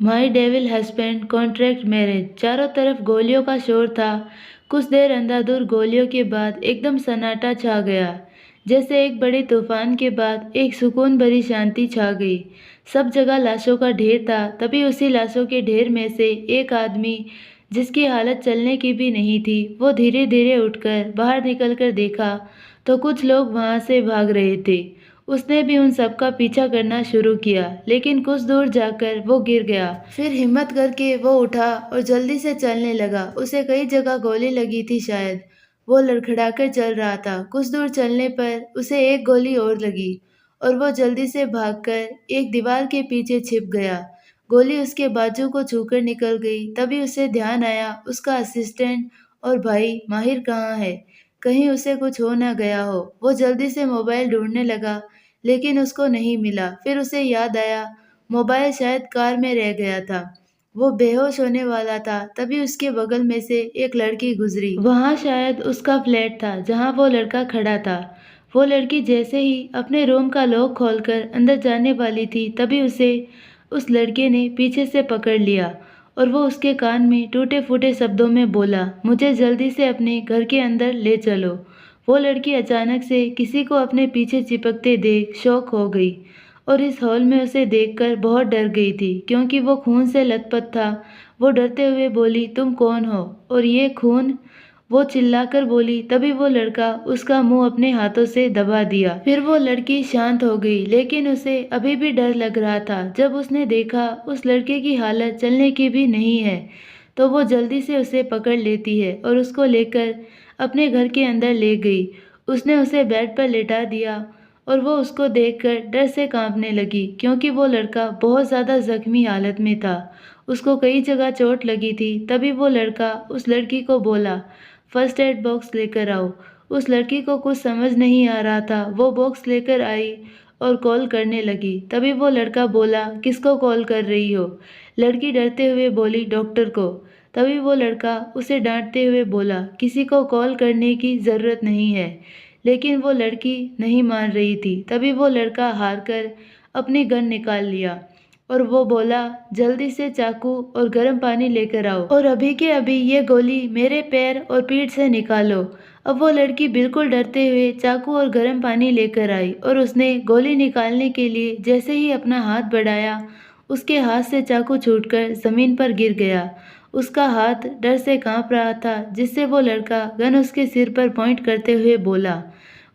माई devil husband contract marriage. चारों तरफ गोलियों का शोर था। कुछ देर अंधाधुंध गोलियों के बाद एकदम सन्नाटा छा गया। जैसे एक बड़े तूफान के बाद एक सुकून भरी शांति छा गई। सब जगह लाशों का ढेर था। तभी उसी लाशों के ढेर में से एक आदमी, जिसकी हालत चलने की भी नहीं थी, वो धीरे धीरे उठकर बाहर निकलकर देखा तो कुछ लोग वहां से भाग रहे थे। उसने भी उन सब का पीछा करना शुरू किया, लेकिन कुछ दूर जाकर वो गिर गया। फिर हिम्मत करके वो उठा और जल्दी से चलने लगा। उसे कई जगह गोली लगी थी शायद। वो लड़खड़ाकर चल रहा था। कुछ दूर चलने पर उसे एक गोली और लगी और वो जल्दी से भागकर एक दीवार के पीछे छिप गया। गोली उसके बाजू को छूकर निकल गई। तभी उसे ध्यान आया, उसका असिस्टेंट और भाई माहिर कहाँ है। कहीं उसे कुछ हो न गया हो। वो जल्दी से मोबाइल ढूंढने लगा, लेकिन उसको नहीं मिला। फिर उसे याद आया, मोबाइल शायद कार में रह गया था। वो बेहोश होने वाला था, तभी उसके बगल में से एक लड़की गुजरी। वहाँ शायद उसका फ्लैट था जहाँ वो लड़का खड़ा था। वो लड़की जैसे ही अपने रूम का लॉक खोलकर अंदर जाने वाली थी, तभी उसे उस लड़के ने पीछे से पकड़ लिया और वो उसके कान में टूटे फूटे शब्दों में बोला, मुझे जल्दी से अपने घर के अंदर ले चलो। वो लड़की अचानक से किसी को अपने पीछे चिपकते देख शॉक हो गई और इस हॉल में उसे देखकर बहुत डर गई थी, क्योंकि वो खून से लथपथ था। वो डरते हुए बोली, तुम कौन हो और ये खून? वो चिल्लाकर बोली। तभी वो लड़का उसका मुंह अपने हाथों से दबा दिया। फिर वो लड़की शांत हो गई, लेकिन उसे अभी भी डर लग रहा था। जब उसने देखा उस लड़के की हालत चलने की भी नहीं है, तो वो जल्दी से उसे पकड़ लेती है और उसको लेकर अपने घर के अंदर ले गई। उसने उसे बेड पर लेटा दिया और वो उसको देखकर डर से कांपने लगी, क्योंकि वो लड़का बहुत ज़्यादा जख्मी हालत में था। उसको कई जगह चोट लगी थी। तभी वो लड़का उस लड़की को बोला, फर्स्ट एड बॉक्स लेकर आओ। उस लड़की को कुछ समझ नहीं आ रहा था। वो बॉक्स लेकर आई और कॉल करने लगी। तभी वो लड़का बोला, किसको कॉल कर रही हो? लड़की डरते हुए बोली, डॉक्टर को। तभी वो लड़का उसे डांटते हुए बोला, किसी को कॉल करने की ज़रूरत नहीं है। लेकिन वो लड़की नहीं मान रही थी। तभी वो लड़का हार कर अपनी गन निकाल लिया और वो बोला, जल्दी से चाकू और गर्म पानी लेकर आओ और अभी के अभी ये गोली मेरे पैर और पीठ से निकालो। अब वो लड़की बिल्कुल डरते हुए चाकू और गर्म पानी लेकर आई और उसने गोली निकालने के लिए जैसे ही अपना हाथ बढ़ाया, उसके हाथ से चाकू छूटकर जमीन पर गिर गया। उसका हाथ डर से कांप रहा था, जिससे वो लड़का गन उसके सिर पर पॉइंट करते हुए बोला,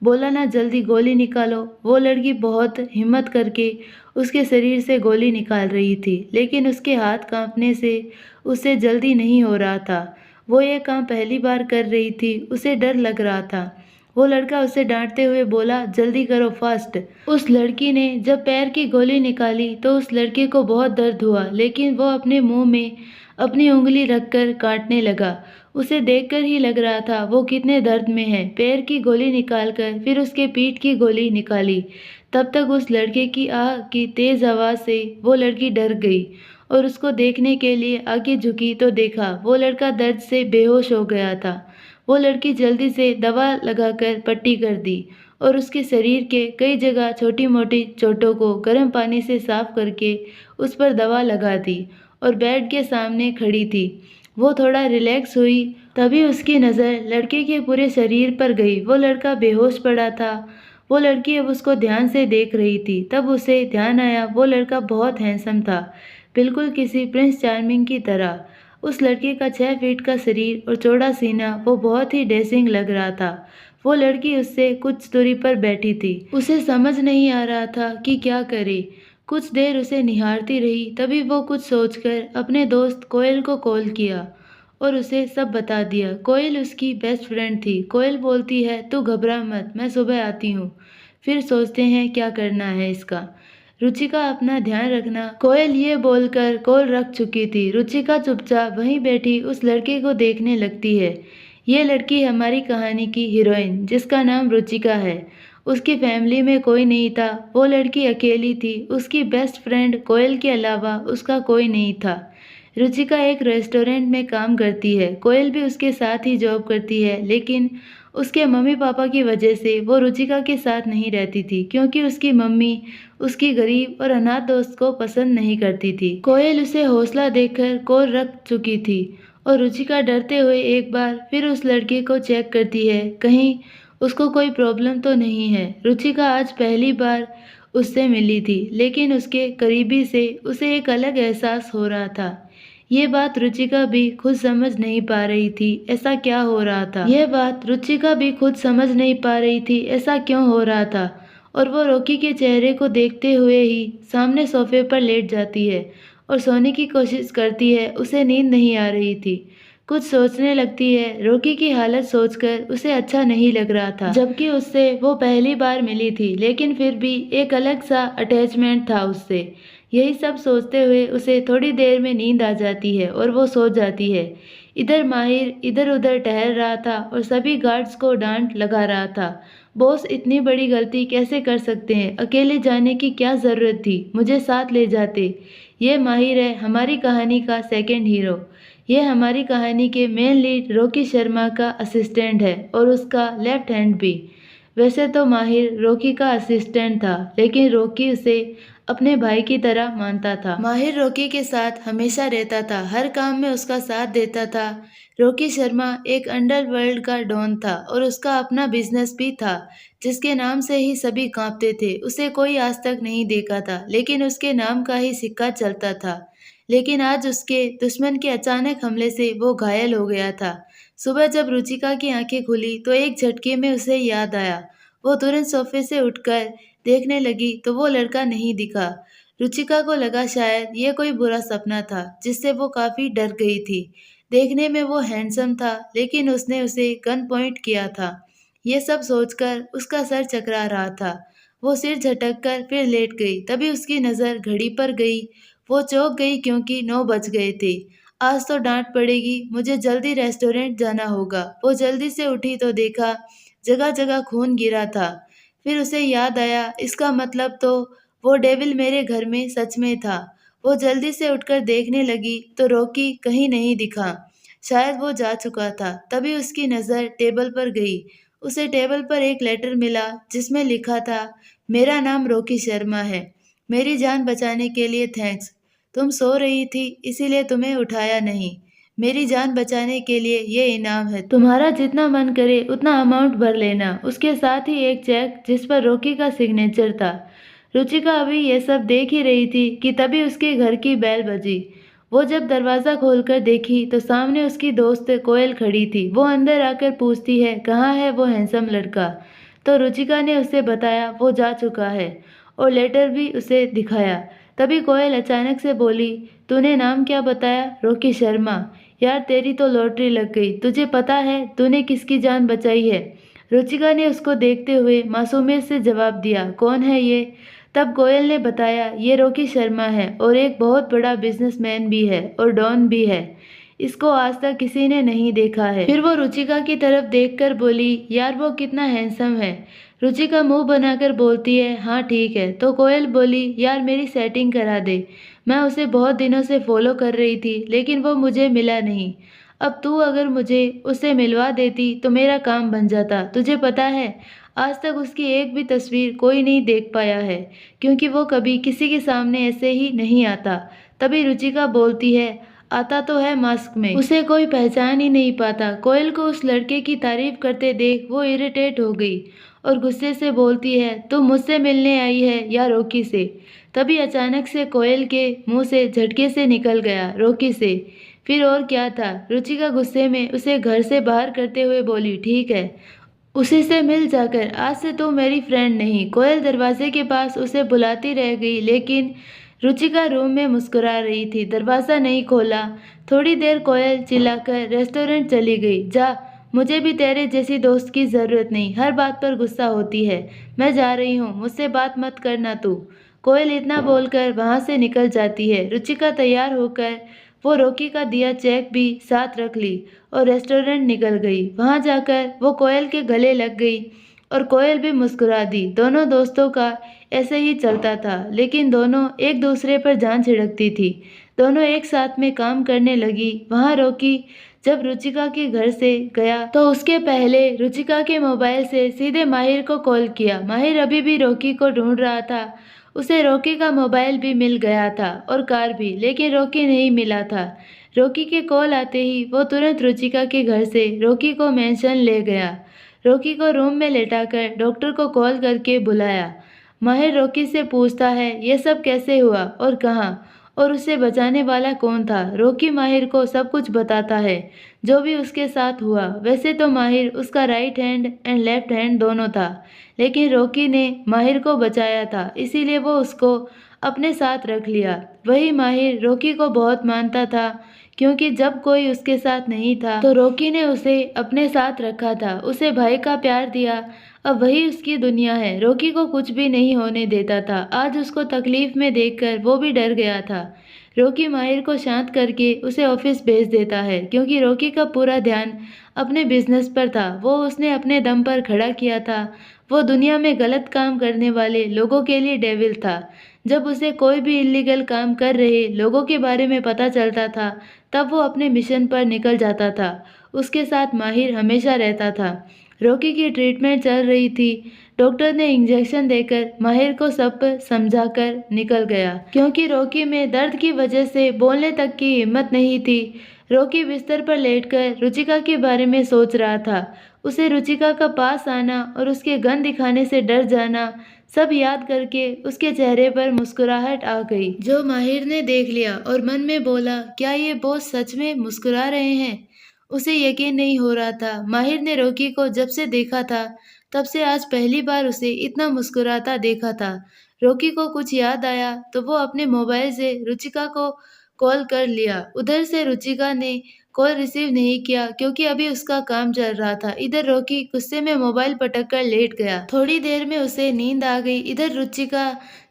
बोला ना जल्दी गोली निकालो। वो लड़की बहुत हिम्मत करके उसके शरीर से गोली निकाल रही थी, लेकिन उसके हाथ कांपने से उसे जल्दी नहीं हो रहा था। वो ये काम पहली बार कर रही थी, उसे डर लग रहा था। वो लड़का उसे डांटते हुए बोला, जल्दी करो फास्ट। उस लड़की ने जब पैर की गोली निकाली तो उस लड़के को बहुत दर्द हुआ, लेकिन वो अपने मुंह में अपनी उंगली रखकर काटने लगा। उसे देखकर ही लग रहा था वो कितने दर्द में है। पैर की गोली निकालकर फिर उसके पीठ की गोली निकाली। तब तक उस लड़के की आह की तेज आवाज से वो लड़की डर गई और उसको देखने के लिए आगे झुकी तो देखा वो लड़का दर्द से बेहोश हो गया था। वो लड़की जल्दी से दवा लगाकर पट्टी कर दी और उसके शरीर के कई जगह छोटी मोटी चोटों को गर्म पानी से साफ करके उस पर दवा लगा दी और बेड के सामने खड़ी थी। वो थोड़ा रिलैक्स हुई। तभी उसकी नज़र लड़के के पूरे शरीर पर गई। वो लड़का बेहोश पड़ा था। वो लड़की अब उसको ध्यान से देख रही थी। तब उसे ध्यान आया वो लड़का बहुत हैंडसम था, बिल्कुल किसी प्रिंस चार्मिंग की तरह। उस लड़के का 6 फीट का शरीर और चौड़ा सीना वो बहुत ही डेसिंग लग रहा था। वो लड़की उससे कुछ दूरी पर बैठी थी। उसे समझ नहीं आ रहा था कि क्या करे। कुछ देर उसे निहारती रही। तभी वो कुछ सोचकर अपने दोस्त कोयल को कॉल किया और उसे सब बता दिया। कोयल उसकी बेस्ट फ्रेंड थी। कोयल बोलती है, तू घबरा मत, मैं सुबह आती हूँ। फिर सोचते हैं क्या करना है इसका। रुचिका अपना ध्यान रखना। कोयल ये बोलकर कॉल रख चुकी थी। रुचिका चुपचाप वहीं बैठी उस लड़के को देखने लगती है। ये लड़की हमारी कहानी की हीरोइन, जिसका नाम रुचिका है। उसकी फैमिली में कोई नहीं था। वो लड़की अकेली थी। उसकी बेस्ट फ्रेंड कोयल के अलावा उसका कोई नहीं था। रुचिका एक रेस्टोरेंट में काम करती है। कोयल भी उसके साथ ही जॉब करती है, लेकिन उसके मम्मी पापा की वजह से वो रुचिका के साथ नहीं रहती थी, क्योंकि उसकी मम्मी उसकी गरीब और अनाथ दोस्त को पसंद नहीं करती थी। कोयल उसे हौसला देकर कोल रख चुकी थी और रुचिका डरते हुए एक बार फिर उस लड़के को चेक करती है, कहीं उसको कोई प्रॉब्लम तो नहीं है। रुचिका आज पहली बार उससे मिली थी, लेकिन उसके करीबी से उसे एक अलग एहसास हो रहा था। ये बात रुचिका भी खुद समझ नहीं पा रही थी, ऐसा क्या हो रहा था। यह बात रुचिका भी खुद समझ नहीं पा रही थी, ऐसा क्यों हो रहा था। और वो रॉकी के चेहरे को देखते हुए ही सामने सोफे पर लेट जाती है और सोने की कोशिश करती है। उसे नींद नहीं आ रही थी, कुछ सोचने लगती है। रॉकी की हालत सोचकर उसे अच्छा नहीं लग रहा था, जबकि उससे वो पहली बार मिली थी, लेकिन फिर भी एक अलग सा अटैचमेंट था उससे। यही सब सोचते हुए उसे थोड़ी देर में नींद आ जाती है और वो सो जाती है। इधर माहिर इधर उधर टहल रहा था और सभी गार्ड्स को डांट लगा रहा था। बॉस इतनी बड़ी गलती कैसे कर सकते हैं, अकेले जाने की क्या ज़रूरत थी, मुझे साथ ले जाते। ये माहिर है हमारी कहानी का सेकंड हीरो। ये हमारी कहानी के मेन लीड रॉकी शर्मा का असिस्टेंट है और उसका लेफ्ट हैंड भी। वैसे तो माहिर रॉकी का असिस्टेंट था, लेकिन रॉकी उसे अपने भाई की तरह मानता था। माहिर रॉकी के साथ हमेशा रहता था, हर काम में उसका साथ देता था। रॉकी शर्मा एक अंडरवर्ल्ड का डॉन था और उसका अपना बिजनेस भी था, जिसके नाम से ही सभी कांपते थे। उसे कोई आज तक नहीं देखा था, लेकिन उसके नाम का ही सिक्का चलता था। लेकिन आज उसके दुश्मन के अचानक हमले से वो घायल हो गया था। सुबह जब रुचिका की आंखें खुली तो एक झटके में उसे याद आया। वो तुरंत सोफे से उठकर देखने लगी तो वो लड़का नहीं दिखा। रुचिका को लगा शायद ये कोई बुरा सपना था, जिससे वो काफी डर गई थी। देखने में वो हैंडसम था, लेकिन उसने उसे गन पॉइंट किया था। ये सब सोचकर उसका सर चकरा रहा था। वो सिर झटक कर फिर लेट गई। तभी उसकी नजर घड़ी पर गई। वो चौंक गई क्योंकि 9 बज गए थे। आज तो डांट पड़ेगी, मुझे जल्दी रेस्टोरेंट जाना होगा। वो जल्दी से उठी तो देखा जगह जगह खून गिरा था। फिर उसे याद आया, इसका मतलब तो वो डेविल मेरे घर में सच में था। वो जल्दी से उठकर देखने लगी तो रॉकी कहीं नहीं दिखा। शायद वो जा चुका था। तभी उसकी नज़र टेबल पर गई। उसे टेबल पर एक लेटर मिला जिसमें लिखा था, मेरा नाम रॉकी शर्मा है। मेरी जान बचाने के लिए थैंक्स। तुम सो रही थी इसीलिए तुम्हें उठाया नहीं। मेरी जान बचाने के लिए ये इनाम है। तुम्हारा जितना मन करे उतना अमाउंट भर लेना। उसके साथ ही एक चेक जिस पर रॉकी का सिग्नेचर था। रुचिका अभी ये सब देख ही रही थी कि तभी उसके घर की बेल बजी। वो जब दरवाज़ा खोलकर देखी तो सामने उसकी दोस्त कोयल खड़ी थी। वो अंदर आकर पूछती है, कहाँ है वो हैंडसम लड़का। तो रुचिका ने उसे बताया वो जा चुका है और लेटर भी उसे दिखाया। तभी कोयल अचानक से बोली, तूने नाम क्या बताया? रॉकी शर्मा। यार तेरी तो लॉटरी लग गई। तुझे पता है तूने किसकी जान बचाई है? रुचिका ने उसको देखते हुए मासूमियत से जवाब दिया, कौन है ये? तब कोयल ने बताया, ये रॉकी शर्मा है और एक बहुत बड़ा बिजनेसमैन भी है और डॉन भी है। इसको आज तक किसी ने नहीं देखा है। फिर वो रुचिका की तरफ देखकर बोली, यार वो कितना हैंडसम है। रुचिका मुंह बनाकर बोलती है, हाँ ठीक है। तो कोयल बोली, यार मेरी सेटिंग करा दे। मैं उसे बहुत दिनों से फॉलो कर रही थी, लेकिन वो मुझे मिला नहीं। अब तू अगर मुझे उससे मिलवा देती तो मेरा काम बन जाता। तुझे पता है आज तक उसकी एक भी तस्वीर कोई नहीं देख पाया है, क्योंकि वो कभी किसी के सामने ऐसे ही नहीं आता। तभी रुचिका बोलती है, आता तो है मास्क में, उसे कोई पहचान ही नहीं पाता। कोयल को उस लड़के की तारीफ करते देख वो इरिटेट हो गई और गुस्से से बोलती है, तुम मुझसे मिलने आई है या रॉकी से? तभी अचानक से कोयल के मुंह से झटके से निकल गया, रॉकी से। फिर और क्या था। रुचिका गुस्से में उसे घर से बाहर करते हुए बोली, ठीक है उसी से मिल जाकर, आज से तो मेरी फ्रेंड नहीं। कोयल दरवाजे के पास उसे बुलाती रह गई, लेकिन रुचिका रूम में मुस्कुरा रही थी, दरवाज़ा नहीं खोला। थोड़ी देर कोयल चिल्लाकर रेस्टोरेंट चली गई, जा, मुझे भी तेरे जैसी दोस्त की ज़रूरत नहीं, हर बात पर गुस्सा होती है। मैं जा रही हूँ, मुझसे बात मत करना तू। कोयल इतना बोलकर वहाँ से निकल जाती है। रुचिका तैयार होकर वो रॉकी का दिया चेक भी साथ रख ली और रेस्टोरेंट निकल गई। वहां जाकर वो कोयल के गले लग गई और कोयल भी मुस्कुरा दी। दोनों दोस्तों का ऐसे ही चलता था, लेकिन दोनों एक दूसरे पर जान छिड़कती थी। दोनों एक साथ में काम करने लगी। वहां रॉकी जब रुचिका के घर से गया तो उसके पहले रुचिका के मोबाइल से सीधे माहिर को कॉल किया। माहिर अभी भी रॉकी को ढूंढ रहा था। उसे रॉकी का मोबाइल भी मिल गया था और कार भी, लेकिन रॉकी नहीं मिला था। रॉकी के कॉल आते ही वो तुरंत रुचिका के घर से रॉकी को मेंशन ले गया। रॉकी को रूम में लेटाकर डॉक्टर को कॉल करके बुलाया। माहिर रॉकी से पूछता है ये सब कैसे हुआ और कहाँ, और उसे बचाने वाला कौन था। रॉकी माहिर को सब कुछ बताता है जो भी उसके साथ हुआ। वैसे तो माहिर उसका right hand and left hand दोनों था, लेकिन रॉकी ने माहिर को बचाया था, इसीलिए वो उसको अपने साथ रख लिया। वही माहिर रॉकी को बहुत मानता था, क्योंकि जब कोई उसके साथ नहीं था तो रॉकी ने उसे अपने साथ रखा था, उसे भाई का प्यार दिया। अब वही उसकी दुनिया है। रॉकी को कुछ भी नहीं होने देता था। आज उसको तकलीफ में देखकर वो भी डर गया था। रॉकी माहिर को शांत करके उसे ऑफिस भेज देता है, क्योंकि रॉकी का पूरा ध्यान अपने बिजनेस पर था। वो उसने अपने दम पर खड़ा किया था। वो दुनिया में गलत काम करने वाले लोगों के लिए डेविल था। जब उसे कोई भी इलीगल काम कर रहे लोगों के बारे में पता चलता था, तब वो अपने मिशन पर निकल जाता था। उसके साथ माहिर हमेशा रहता था। रॉकी की ट्रीटमेंट चल रही थी। डॉक्टर ने इंजेक्शन देकर माहिर को सब समझाकर निकल गया, क्योंकि रॉकी में दर्द की वजह से बोलने तक की हिम्मत नहीं थी। रॉकी बिस्तर पर लेटकर रुचिका के बारे में सोच रहा था। उसे रुचिका का पास आना और उसके गन दिखाने से डर जाना, सब याद करके उसके चेहरे पर मुस्कुराहट आ गई, जो माहिर ने देख लिया और मन में बोला, क्या ये बॉस सच में मुस्कुरा रहे हैं। उसे यकीन नहीं हो रहा था। माहिर ने रॉकी को जब से देखा था, तब से आज पहली बार उसे इतना मुस्कुराता देखा था। रॉकी को कुछ याद आया तो वो अपने मोबाइल से रुचिका को कॉल कर लिया। उधर से रुचिका ने कॉल रिसीव नहीं किया, क्योंकि अभी उसका काम चल रहा था। इधर रॉकी गुस्से में मोबाइल पटक कर लेट गया। थोड़ी देर में उसे नींद आ गई। इधर रुचिका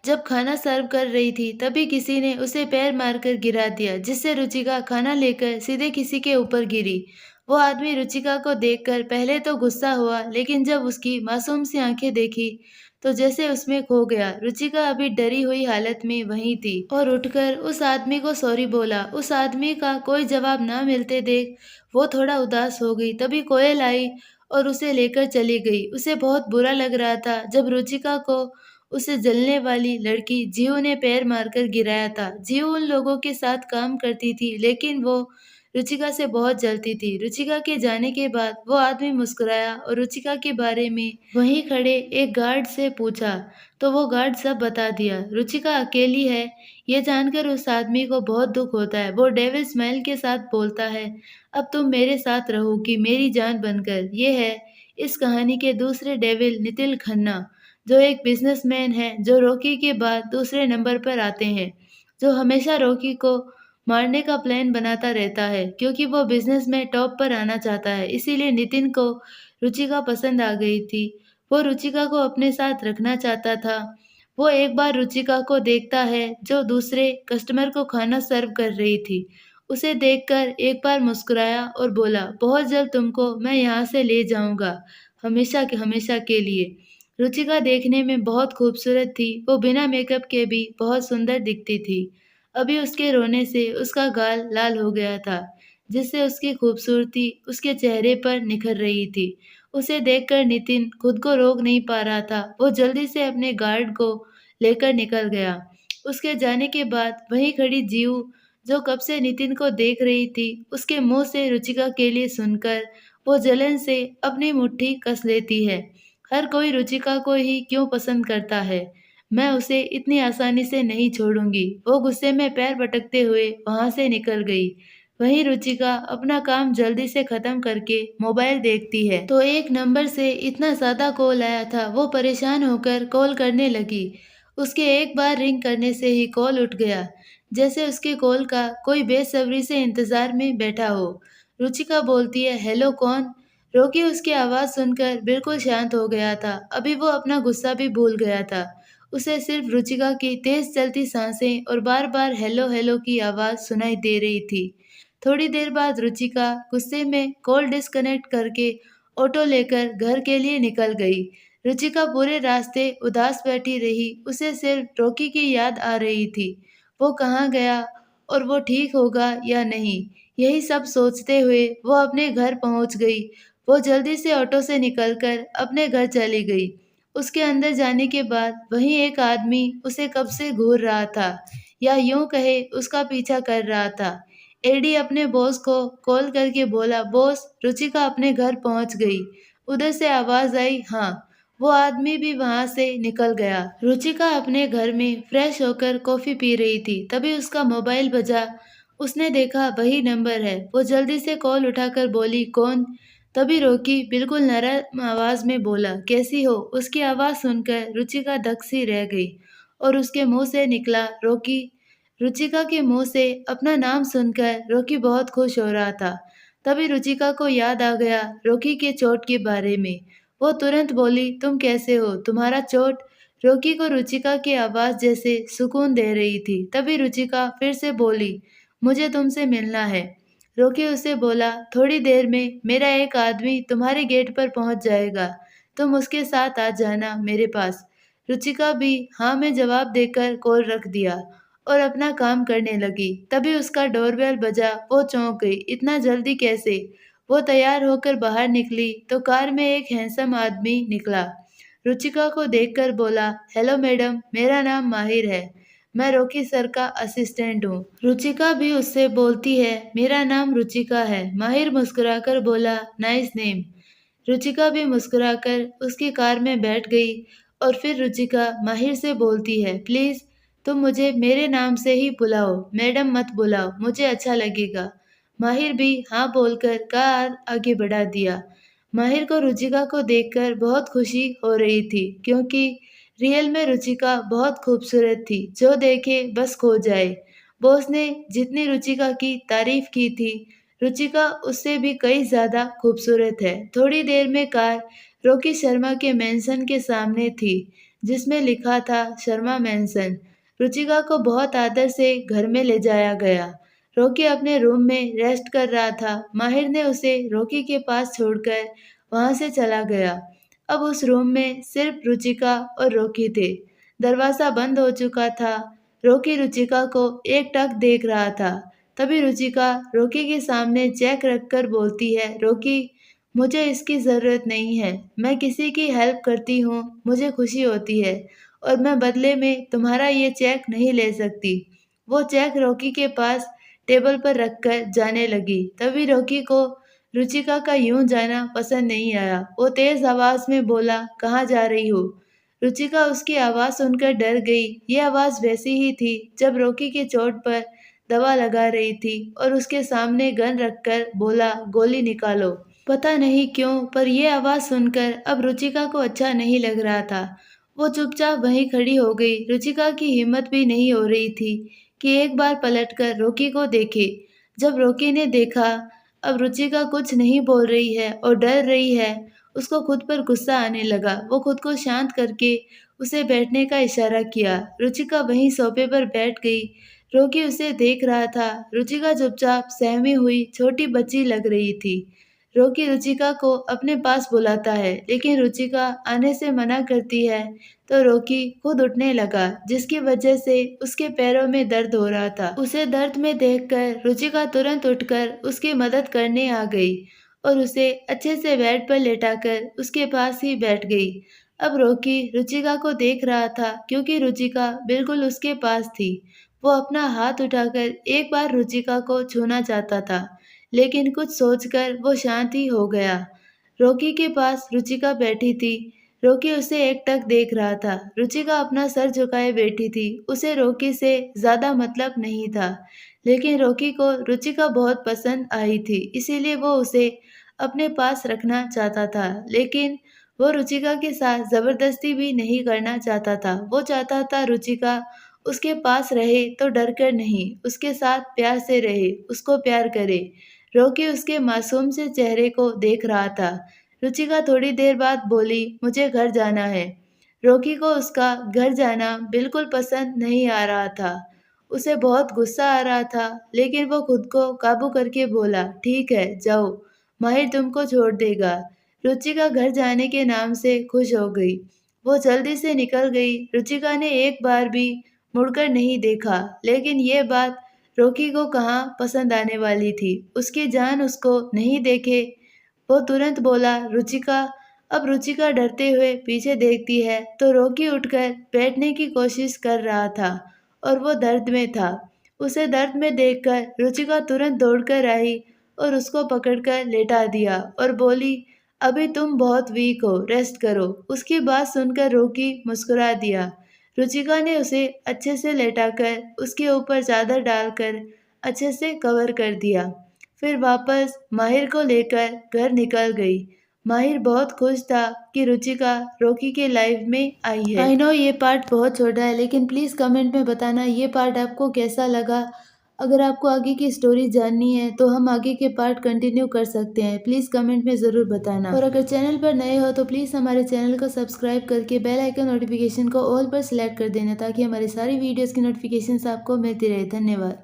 जब खाना सर्व कर रही थी, तभी किसी ने उसे पैर मारकर गिरा दिया, जिससे रुचिका खाना लेकर सीधे किसी के ऊपर गिरी। वो आदमी रुचिका को देखकर पहले तो गुस्सा हुआ, लेकिन जब उसकी मासूम सी आंखें देखी तो जैसे उसमें खो गया। रुचिका अभी डरी हुई हालत में वहीं थी और उठकर उस आदमी को सॉरी बोला। उस आदमी का कोई जवाब ना मिलते देख वो थोड़ा उदास हो गई। तभी कोयल आई और उसे लेकर चली गई। उसे बहुत बुरा लग रहा था जब रुचिका को उसे जलने वाली लड़की जीव ने पैर मारकर गिराया था। जीव उन लोगों के साथ काम करती थी, लेकिन वो रुचिका से बहुत जलती थी। रुचिका के जाने के बाद वो आदमी मुस्कुराया और रुचिका के बारे में वहीं खड़े एक गार्ड से पूछा, तो वो गार्ड सब बता दिया। रुचिका अकेली है, ये जानकर उस आदमी को बहुत दुख होता है। वो डेविल स्माइल के साथ बोलता है, अब तुम मेरे साथ रहोगी मेरी जान बनकर। ये है इस कहानी के दूसरे डेविल, नितिन खन्ना, जो एक बिजनेसमैन है जो रॉकी के बाद दूसरे नंबर पर आते हैं, जो हमेशा रॉकी को मारने का प्लान बनाता रहता है, क्योंकि वो बिजनेस में टॉप पर आना चाहता है। इसीलिए नितिन को रुचिका पसंद आ गई थी। वो रुचिका को अपने साथ रखना चाहता था। वो एक बार रुचिका को देखता है जो दूसरे कस्टमर को खाना सर्व कर रही थी। उसे देखकर एक बार मुस्कुराया और बोला, बहुत जल्द तुमको मैं यहाँ से ले जाऊंगा, हमेशा के लिए। रुचिका देखने में बहुत खूबसूरत थी। वो बिना मेकअप के भी बहुत सुंदर दिखती थी। अभी उसके रोने से उसका गाल लाल हो गया था, जिससे उसकी खूबसूरती उसके चेहरे पर निखर रही थी। उसे देखकर नितिन खुद को रोक नहीं पा रहा था। वो जल्दी से अपने गार्ड को लेकर निकल गया। उसके जाने के बाद वहीं खड़ी जीव, जो कब से नितिन को देख रही थी, उसके मुंह से रुचिका के लिए सुनकर वो जलन से अपनी मुट्ठी कस लेती है। हर कोई रुचिका को ही क्यों पसंद करता है, मैं उसे इतनी आसानी से नहीं छोड़ूंगी। वो गुस्से में पैर पटकते हुए वहां से निकल गई। वहीं रुचिका अपना काम जल्दी से खत्म करके मोबाइल देखती है, तो एक नंबर से इतना ज्यादा कॉल आया था। वो परेशान होकर कॉल करने लगी। उसके एक बार रिंग करने से ही कॉल उठ गया, जैसे उसके कॉल का कोई बेसब्री से इंतजार में बैठा हो। रुचिका बोलती है, हेलो कौन। रोकी उसकी आवाज सुनकर बिल्कुल शांत हो गया था। अभी वो अपना गुस्सा भी भूल गया था। उसे सिर्फ रुचिका की तेज चलती सांसें और बार बार हेलो हेलो की आवाज सुनाई दे रही थी। थोड़ी देर बाद रुचिका गुस्से में कॉल डिस्कनेक्ट करके ऑटो लेकर घर के लिए निकल गई। रुचिका पूरे रास्ते उदास बैठी रही। उसे सिर्फ रॉकी की याद आ रही थी। वो कहाँ गया और वो ठीक होगा या नहीं, यही सब सोचते हुए वो अपने घर पहुंच गई। वो जल्दी से ऑटो से निकलकर अपने घर चली गई। उसके अंदर जाने के बाद वहीं एक आदमी उसे कब से घूर रहा था, या यूं कहे उसका पीछा कर रहा था। एडी अपने बॉस को कॉल करके बोला, बॉस, रुचिका अपने घर पहुंच गई। उधर से आवाज आई, हाँ। वो आदमी भी वहां से निकल गया। रुचिका अपने घर में फ्रेश होकर कॉफी पी रही थी, तभी उसका मोबाइल बजा। उसने देखा वही नंबर है। वो जल्दी से कॉल उठाकर बोली, कौन? तभी रॉकी बिल्कुल नरम आवाज में बोला, कैसी हो? उसकी आवाज सुनकर रुचिका दक सी रह गई और उसके मुंह से निकला, रॉकी। रुचिका के मुंह से अपना नाम सुनकर रॉकी बहुत खुश हो रहा था। तभी रुचिका को याद आ गया रॉकी के चोट के बारे में। वो तुरंत बोली, तुम कैसे हो? तुम्हारा चोट? रॉकी को रुचिका की आवाज जैसे सुकून दे रही थी। तभी रुचिका फिर से बोली, मुझे तुमसे मिलना है। रॉकी उसे बोला, थोड़ी देर में मेरा एक आदमी तुम्हारे गेट पर पहुंच जाएगा। तुम उसके साथ आ जाना मेरे पास। रुचिका भी हाँ में जवाब देकर कॉल रख दिया और अपना काम करने लगी। तभी उसका डोरबेल बजा। वो चौंक गई, इतना जल्दी कैसे? वो तैयार होकर बाहर निकली तो कार में एक हैंडसम आदमी निकला। रुचिका को देखकर बोला, हेलो मैडम, मेरा नाम माहिर है। मैं रॉकी सर का असिस्टेंट हूँ। रुचिका भी उससे बोलती है, मेरा नाम रुचिका है। माहिर मुस्कुराकर बोला, नाइस नेम। रुचिका भी मुस्कुराकर उसकी कार में बैठ गई और फिर रुचिका माहिर से बोलती है, प्लीज तुम मुझे मेरे नाम से ही बुलाओ, मैडम मत बुलाओ, मुझे अच्छा लगेगा। माहिर भी हाँ बोलकर कार आगे बढ़ा दिया। माहिर को रुचिका को देखकर बहुत खुशी हो रही थी, क्योंकि रियल में रुचिका बहुत खूबसूरत थी, जो देखे बस खो जाए। बॉस ने जितनी रुचिका की तारीफ की थी, रुचिका उससे भी कई ज्यादा खूबसूरत है। थोड़ी देर में कार रॉकी शर्मा के मेंशन के सामने थी, जिसमें लिखा था शर्मा मेंशन। रुचिका को बहुत आदर से घर में ले जाया गया। रॉकी अपने रूम में रेस्ट कर रहा था। माहिर ने उसे रॉकी के पास छोड़कर वहां से चला गया। अब उस रूम में सिर्फ रुचिका और रॉकी थे। दरवाजा बंद हो चुका था। रॉकी रुचिका को एकटक देख रहा था। तभी रुचिका रॉकी के सामने चेक रखकर बोलती है, रॉकी, मुझे इसकी ज़रूरत नहीं है। मैं किसी की हेल्प करती हूँ, मुझे खुशी होती है, और मैं बदले में तुम्हारा ये चेक नहीं ले सकती। वो चेक रॉकी के पास टेबल पर रखकर जाने लगी। तभी रॉकी को रुचिका का यूं जाना पसंद नहीं आया। वो तेज आवाज में बोला, कहाँ जा रही हो? रुचिका उसकी आवाज सुनकर डर गई। ये आवाज वैसी ही थी जब रॉकी के चोट पर दवा लगा रही थी और उसके सामने गन रखकर बोला, गोली निकालो। पता नहीं क्यों, पर यह आवाज सुनकर अब रुचिका को अच्छा नहीं लग रहा था। वो चुपचाप वहीं खड़ी हो गई। रुचिका की हिम्मत भी नहीं हो रही थी कि एक बार पलटकर रॉकी को देखे। जब रॉकी ने देखा अब रुचिका कुछ नहीं बोल रही है और डर रही है, उसको खुद पर गुस्सा आने लगा। वो खुद को शांत करके उसे बैठने का इशारा किया। रुचिका वहीं सोफे पर बैठ गई। रॉकी उसे देख रहा था। रुचिका चुपचाप सहमी हुई छोटी बच्ची लग रही थी। रॉकी रुचिका को अपने पास बुलाता है, लेकिन रुचिका आने से मना करती है, तो रॉकी खुद उठने लगा, जिसकी वजह से उसके पैरों में दर्द हो रहा था। उसे दर्द में देखकर रुचिका तुरंत उठकर उसकी मदद करने आ गई और उसे अच्छे से बेड पर लेटाकर उसके पास ही बैठ गई। अब रॉकी रुचिका को देख रहा था, क्योंकि रुचिका बिल्कुल उसके पास थी। वो अपना हाथ उठाकर एक बार रुचिका को छूना चाहता था, लेकिन कुछ सोचकर वो शांत ही हो गया। रॉकी के पास रुचिका बैठी थी। रॉकी उसे एकटक देख रहा था। रुचिका अपना सर झुकाए बैठी थी। उसे रॉकी से ज्यादा मतलब नहीं था, लेकिन रॉकी को रुचिका बहुत पसंद आई थी, इसीलिए वो उसे अपने पास रखना चाहता था। लेकिन वो रुचिका के साथ जबरदस्ती भी नहीं करना चाहता था। वो चाहता था रुचिका उसके पास रहे तो डरकर नहीं, उसके साथ प्यार से रहे, उसको प्यार करे। रॉकी उसके मासूम से चेहरे को देख रहा था। रुचिका थोड़ी देर बाद बोली, मुझे घर जाना है। रॉकी को उसका घर जाना बिल्कुल पसंद नहीं आ रहा था। उसे बहुत गुस्सा आ रहा था, लेकिन वो खुद को काबू करके बोला, ठीक है, जाओ, माहिर तुमको छोड़ देगा। रुचिका घर जाने के नाम से खुश हो गई। वो जल्दी से निकल गई। रुचिका ने एक बार भी मुड़कर नहीं देखा, लेकिन ये बात रॉकी को कहाँ पसंद आने वाली थी। उसकी जान उसको नहीं देखे। वो तुरंत बोला, रुचिका, अब रुचिका डरते हुए पीछे देखती है तो रॉकी उठकर बैठने की कोशिश कर रहा था और वो दर्द में था। उसे दर्द में देखकर रुचिका तुरंत दौड़कर आई और उसको पकड़कर लेटा दिया और बोली, अभी तुम बहुत वीक हो, रेस्ट करो। उसकी बात सुनकर रॉकी मुस्कुरा दिया। रुचिका ने उसे अच्छे से लेटाकर उसके ऊपर चादर डालकर अच्छे से कवर कर दिया। फिर वापस माहिर को लेकर घर निकल गई। माहिर बहुत खुश था कि रुचिका रॉकी के लाइफ में आई है। आई नो ये पार्ट बहुत छोटा है, लेकिन प्लीज़ कमेंट में बताना ये पार्ट आपको कैसा लगा। अगर आपको आगे की स्टोरी जाननी है तो हम आगे के पार्ट कंटिन्यू कर सकते हैं। प्लीज़ कमेंट में ज़रूर बताना। और अगर चैनल पर नए हो तो प्लीज़ हमारे चैनल को सब्सक्राइब करके बेल आइकन नोटिफिकेशन को ऑल पर सिलेक्ट कर देना, ताकि हमारी सारी वीडियोज़ की नोटिफिकेशन आपको मिलती रहे। धन्यवाद।